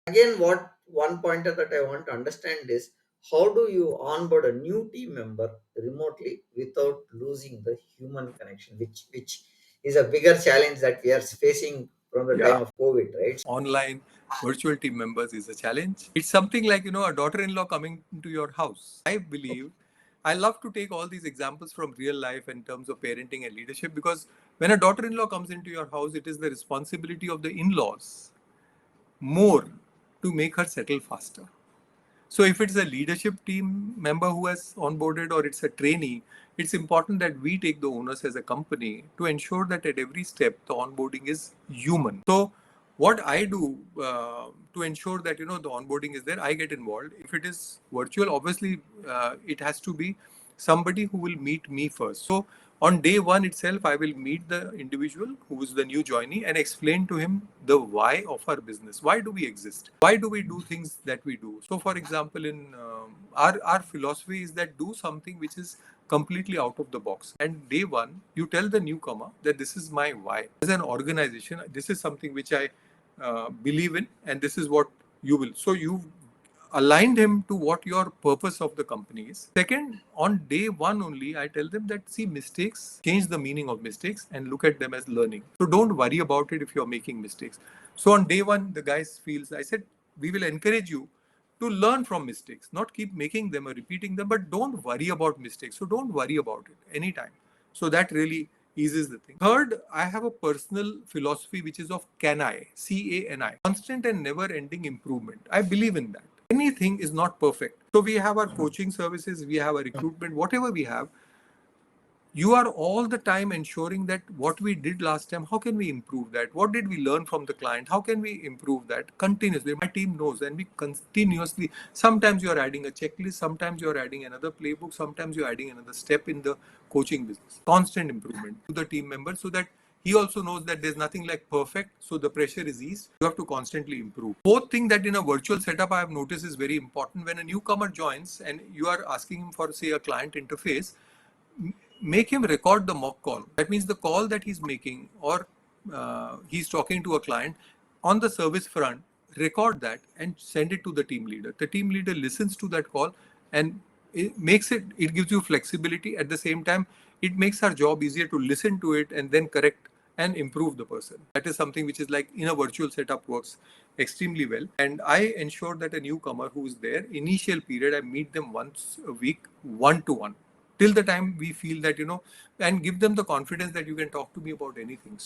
Again, what one pointer that I want to understand is how do you onboard a new team member remotely without losing the human connection, which is a bigger challenge that we are facing from the time of COVID, right? Online virtual team members is a challenge. It's something like, a daughter-in-law coming into your house. I believe I love to take all these examples from real life in terms of parenting and leadership, because when a daughter-in-law comes into your house, it is the responsibility of the in-laws more to make her settle faster. So if it's a leadership team member who has onboarded, or it's a trainee, it's important that we take the onus as a company to ensure that at every step the onboarding is human. So what I do to ensure that the onboarding is there, I get involved. If it is virtual, obviously it has to be somebody who will meet me first. So on day one itself, I will meet the individual who is the new joinee and explain to him the why of our business. Why do we exist? Why do we do things that we do? So, for example, in our philosophy is that do something which is completely out of the box. And day one, you tell the newcomer that this is my why. As an organization, this is something which I believe in, and this is what you will. So you aligned him to what your purpose of the company is. Second, on day one only, I tell them that see, mistakes, change the meaning of mistakes and look at them as learning. So don't worry about it if you're making mistakes. So on day one, the guys feels, I said, we will encourage you to learn from mistakes, not keep making them or repeating them, but don't worry about mistakes. So don't worry about it anytime. So that really eases the thing. Third, I have a personal philosophy which is of CANI, CANI, constant and never ending improvement. I believe in that. Anything is not perfect. So we have our coaching services, we have our recruitment, whatever we have. You are all the time ensuring that what we did last time, how can we improve that? What did we learn from the client? How can we improve that continuously? My team knows, and we continuously, sometimes you're adding a checklist, sometimes you're adding another playbook, sometimes you're adding another step in the coaching business. Constant improvement to the team member so that he also knows that there's nothing like perfect, so the pressure is eased. You have to constantly improve. Fourth thing that in a virtual setup I have noticed is very important. When a newcomer joins and you are asking him for, say, a client interface, make him record the mock call. That means the call that he's making, or he's talking to a client on the service front, record that and send it to the team leader. The team leader listens to that call and it gives you flexibility. At the same time, it makes our job easier to listen to it and then correct and improve the person. That is something which is like in a virtual setup works extremely well. And I ensure that a newcomer who is there, initial period, I meet them once a week, one to one, till the time we feel that, and give them the confidence that you can talk to me about anything.